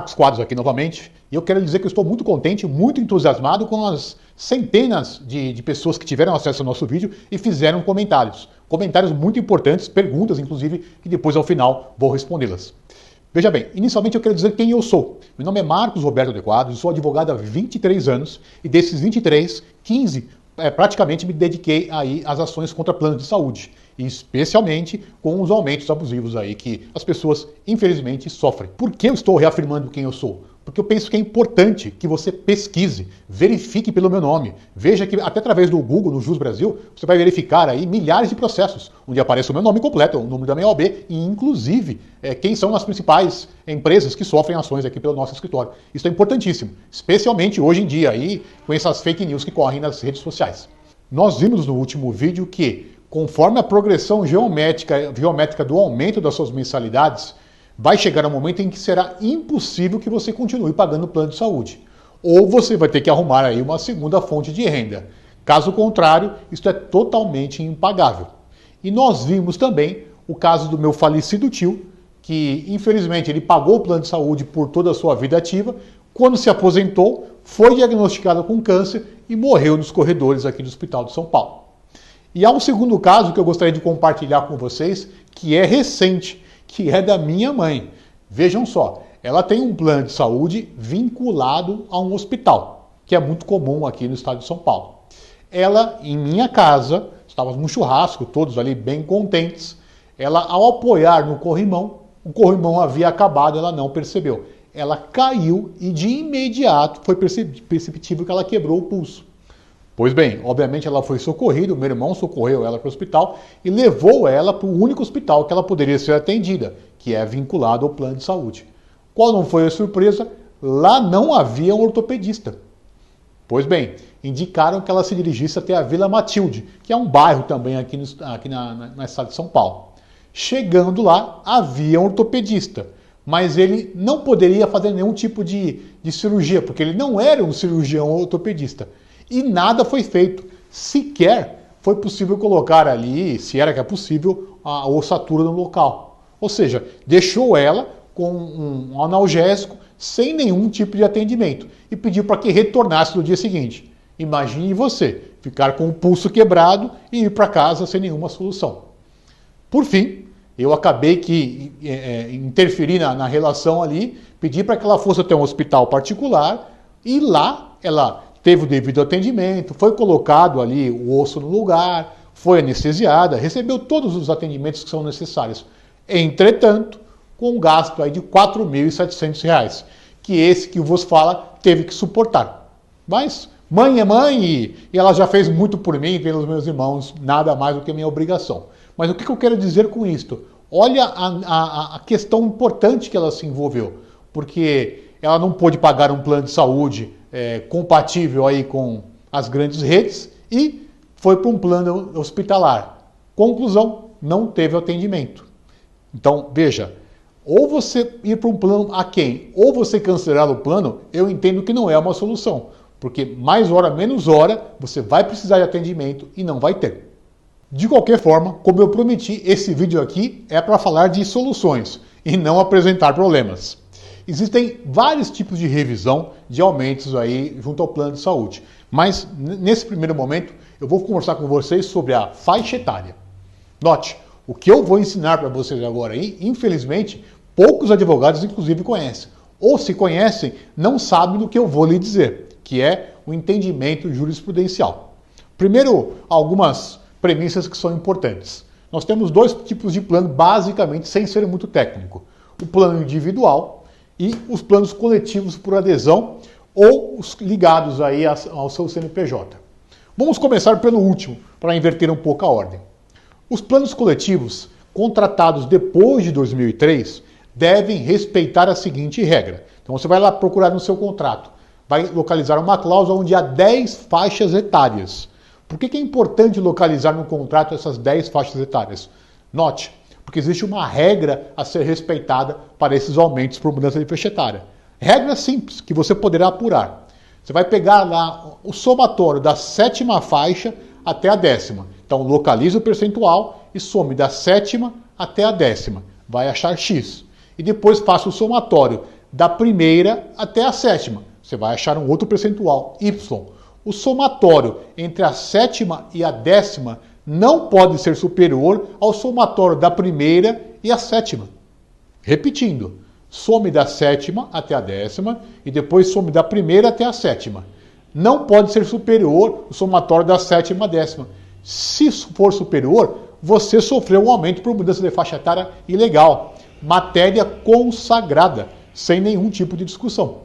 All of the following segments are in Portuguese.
Marcos Quadros aqui novamente, e eu quero dizer que eu estou muito contente, muito entusiasmado com as centenas de pessoas que tiveram acesso ao nosso vídeo e fizeram comentários. Comentários muito importantes, perguntas inclusive, que depois ao final vou respondê-las. Veja bem, inicialmente eu quero dizer quem eu sou. Meu nome é Marcos Roberto de Quadros, sou advogado há 23 anos e desses 23, 15 praticamente me dediquei aí às ações contra planos de saúde, e especialmente com os aumentos abusivos aí que as pessoas infelizmente sofrem. Por que eu estou reafirmando quem eu sou? Porque eu penso que é importante que você pesquise, verifique pelo meu nome. Veja que até através do Google, no Jus Brasil, você vai verificar aí milhares de processos, onde aparece o meu nome completo, o número da minha OAB e inclusive quem são as principais empresas que sofrem ações aqui pelo nosso escritório. Isso é importantíssimo, especialmente hoje em dia aí, com essas fake news que correm nas redes sociais. Nós vimos no último vídeo que, conforme a progressão geométrica do aumento das suas mensalidades, vai chegar um momento em que será impossível que você continue pagando o plano de saúde. Ou você vai ter que arrumar aí uma segunda fonte de renda. Caso contrário, isso é totalmente impagável. E nós vimos também o caso do meu falecido tio, que infelizmente ele pagou o plano de saúde por toda a sua vida ativa, quando se aposentou, foi diagnosticado com câncer e morreu nos corredores aqui do Hospital de São Paulo. E há um segundo caso que eu gostaria de compartilhar com vocês, que é recente, que é da minha mãe. Vejam só, ela tem um plano de saúde vinculado a um hospital, que é muito comum aqui no estado de São Paulo. Ela, em minha casa, estávamos num churrasco, todos ali bem contentes, ela, ao apoiar no corrimão, o corrimão havia acabado, ela não percebeu. Ela caiu e de imediato foi perceptível que ela quebrou o pulso. Pois bem, obviamente ela foi socorrida, o meu irmão socorreu ela para o hospital e levou ela para o único hospital que ela poderia ser atendida, que é vinculado ao plano de saúde. Qual não foi a surpresa? Lá não havia um ortopedista. Pois bem, indicaram que ela se dirigisse até a Vila Matilde, que é um bairro também aqui na cidade de São Paulo. Chegando lá, havia um ortopedista, mas ele não poderia fazer nenhum tipo de cirurgia, porque ele não era um cirurgião ortopedista. E nada foi feito. Sequer foi possível colocar ali, se era que é possível, a ossatura no local. Ou seja, deixou ela com um analgésico sem nenhum tipo de atendimento e pediu para que retornasse no dia seguinte. Imagine você ficar com o pulso quebrado e ir para casa sem nenhuma solução. Por fim, eu acabei que interferi na relação ali, pedi para que ela fosse até um hospital particular e lá ela teve o devido atendimento, foi colocado ali o osso no lugar, foi anestesiada, recebeu todos os atendimentos que são necessários. Entretanto, com um gasto aí de R$ 4.700, que esse que vos fala teve que suportar. Mas mãe é mãe e ela já fez muito por mim e pelos meus irmãos, nada mais do que minha obrigação. Mas o que eu quero dizer com isto? Olha a questão importante que ela se envolveu, porque ela não pôde pagar um plano de saúde compatível aí com as grandes redes e foi para um plano hospitalar. Conclusão, não teve atendimento. Então, veja, ou você ir para um plano aquém, ou você cancelar o plano, eu entendo que não é uma solução, porque mais hora, menos hora, você vai precisar de atendimento e não vai ter. De qualquer forma, como eu prometi, esse vídeo aqui é para falar de soluções e não apresentar problemas. Existem vários tipos de revisão de aumentos aí junto ao plano de saúde, mas nesse primeiro momento eu vou conversar com vocês sobre a faixa etária. Note, o que eu vou ensinar para vocês agora aí, infelizmente, poucos advogados inclusive conhecem, ou se conhecem, não sabem do que eu vou lhe dizer, que é o entendimento jurisprudencial. Primeiro, algumas premissas que são importantes. Nós temos dois tipos de plano, basicamente, sem ser muito técnico. O plano individual e os planos coletivos por adesão ou os ligados aí ao seu CNPJ. Vamos começar pelo último, para inverter um pouco a ordem. Os planos coletivos, contratados depois de 2003, devem respeitar a seguinte regra. Então você vai lá procurar no seu contrato, vai localizar uma cláusula onde há 10 faixas etárias. Por que é importante localizar no contrato essas 10 faixas etárias? Note, porque existe uma regra a ser respeitada para esses aumentos por mudança de faixa etária. Regra simples, que você poderá apurar. Você vai pegar lá o somatório da 7ª faixa até a 10ª. Então localiza o percentual e some da 7ª até a 10ª. Vai achar X. E depois faça o somatório da primeira até a sétima. Você vai achar um outro percentual, Y. O somatório entre a sétima e a décima não pode ser superior ao somatório da primeira e a sétima. Repetindo, some da sétima até a décima e depois some da primeira até a sétima. Não pode ser superior o somatório da sétima à décima. Se for superior, você sofreu um aumento por mudança de faixa etária ilegal. Matéria consagrada, sem nenhum tipo de discussão.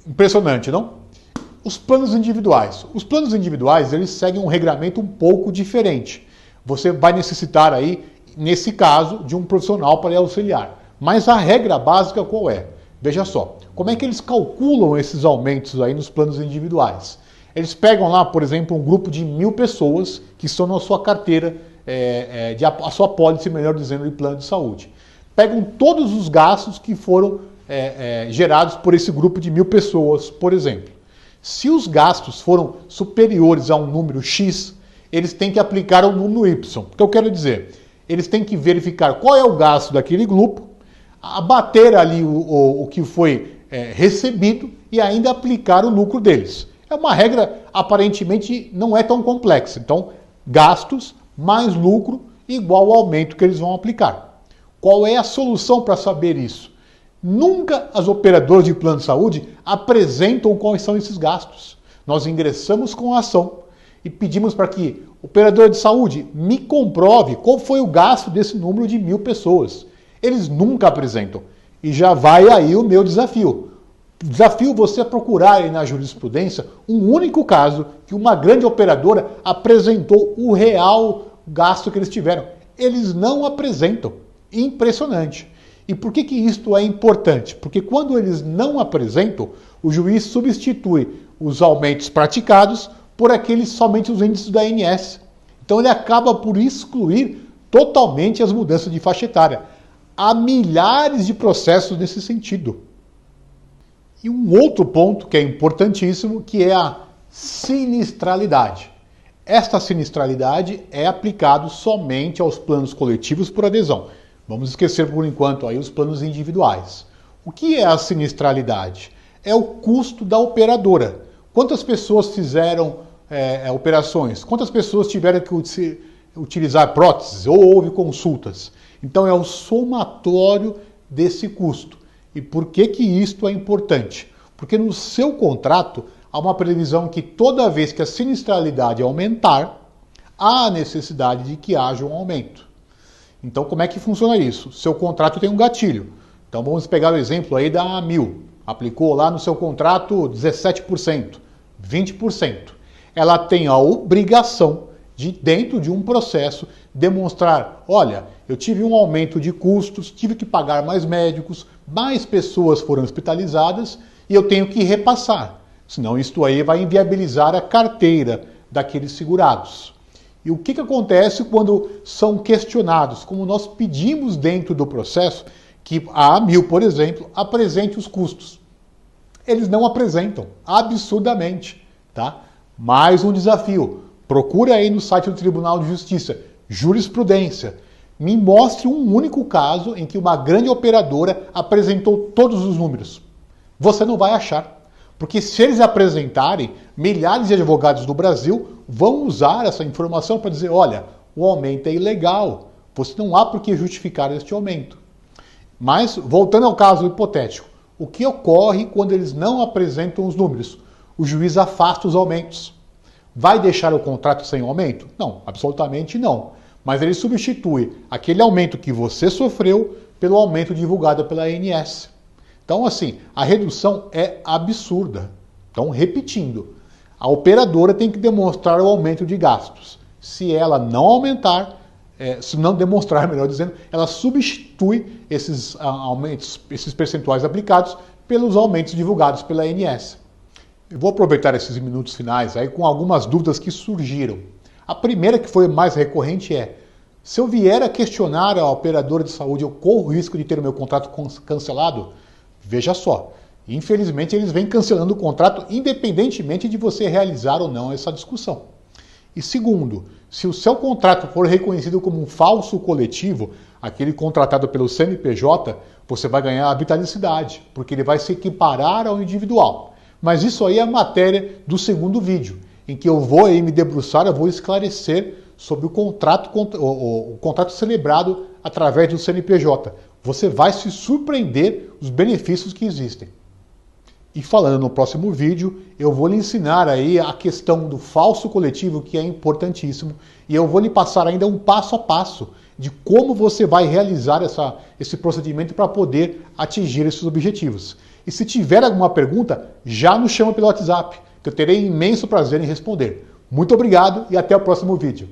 Impressionante, não? Os planos individuais. Os planos individuais, eles seguem um regramento um pouco diferente. Você vai necessitar aí, nesse caso, de um profissional para lhe auxiliar. Mas a regra básica qual é? Veja só, como é que eles calculam esses aumentos aí nos planos individuais? Eles pegam lá, por exemplo, um grupo de 1.000 pessoas que estão na sua carteira, a sua apólice, melhor dizendo, de plano de saúde. Pegam todos os gastos que foram gerados por esse grupo de 1.000 pessoas, por exemplo. Se os gastos foram superiores a um número X, eles têm que aplicar o número Y. O que eu quero dizer? Eles têm que verificar qual é o gasto daquele grupo, abater ali o que foi recebido e ainda aplicar o lucro deles. É uma regra, aparentemente, não é tão complexa. Então, gastos mais lucro igual ao aumento que eles vão aplicar. Qual é a solução para saber isso? Nunca as operadoras de plano de saúde apresentam quais são esses gastos. Nós ingressamos com a ação e pedimos para que o operador de saúde me comprove qual foi o gasto desse número de 1.000 pessoas. Eles nunca apresentam. E já vai aí o meu desafio. Desafio você a procurar aí na jurisprudência um único caso que uma grande operadora apresentou o real gasto que eles tiveram. Eles não apresentam. Impressionante. E por que isto é importante? Porque quando eles não apresentam, o juiz substitui os aumentos praticados por somente os índices da ANS. Então ele acaba por excluir totalmente as mudanças de faixa etária. Há milhares de processos nesse sentido. E um outro ponto que é importantíssimo, que é a sinistralidade. Esta sinistralidade é aplicada somente aos planos coletivos por adesão. Vamos esquecer por enquanto aí os planos individuais. O que é a sinistralidade? É o custo da operadora. Quantas pessoas fizeram operações? Quantas pessoas tiveram que utilizar próteses ou houve consultas? Então é o somatório desse custo. E por que isto é importante? Porque no seu contrato há uma previsão que toda vez que a sinistralidade aumentar, há a necessidade de que haja um aumento. Então, como é que funciona isso? Seu contrato tem um gatilho. Então, vamos pegar o exemplo aí da AMIL. Aplicou lá no seu contrato 17%, 20%. Ela tem a obrigação de, dentro de um processo, demonstrar, olha, eu tive um aumento de custos, tive que pagar mais médicos, mais pessoas foram hospitalizadas e eu tenho que repassar. Senão, isto aí vai inviabilizar a carteira daqueles segurados. E o que acontece quando são questionados? Como nós pedimos dentro do processo que a AMIL, por exemplo, apresente os custos. Eles não apresentam, absurdamente. Tá? Mais um desafio. Procura aí no site do Tribunal de Justiça, jurisprudência. Me mostre um único caso em que uma grande operadora apresentou todos os números. Você não vai achar. Porque se eles apresentarem, milhares de advogados do Brasil vão usar essa informação para dizer, olha, o aumento é ilegal, você não há por que justificar este aumento. Mas, voltando ao caso hipotético, o que ocorre quando eles não apresentam os números? O juiz afasta os aumentos. Vai deixar o contrato sem aumento? Não, absolutamente não. Mas ele substitui aquele aumento que você sofreu pelo aumento divulgado pela ANS. Então, assim, a redução é absurda. Então, repetindo, a operadora tem que demonstrar o aumento de gastos. Se ela não aumentar, se não demonstrar, melhor dizendo, ela substitui esses aumentos, esses percentuais aplicados pelos aumentos divulgados pela ANS. Eu vou aproveitar esses minutos finais aí com algumas dúvidas que surgiram. A primeira, que foi mais recorrente, é: se eu vier a questionar a operadora de saúde, eu corro o risco de ter o meu contrato cancelado? Veja só, infelizmente eles vêm cancelando o contrato independentemente de você realizar ou não essa discussão. E segundo, se o seu contrato for reconhecido como um falso coletivo, aquele contratado pelo CNPJ, você vai ganhar a vitaliciedade, porque ele vai se equiparar ao individual. Mas isso aí é a matéria do segundo vídeo, em que eu vou aí me debruçar, eu vou esclarecer sobre o contrato celebrado através do CNPJ. Você vai se surpreender os benefícios que existem. E falando no próximo vídeo, eu vou lhe ensinar aí a questão do falso coletivo, que é importantíssimo, e eu vou lhe passar ainda um passo a passo de como você vai realizar esse procedimento para poder atingir esses objetivos. E se tiver alguma pergunta, já nos chama pelo WhatsApp, que eu terei imenso prazer em responder. Muito obrigado e até o próximo vídeo.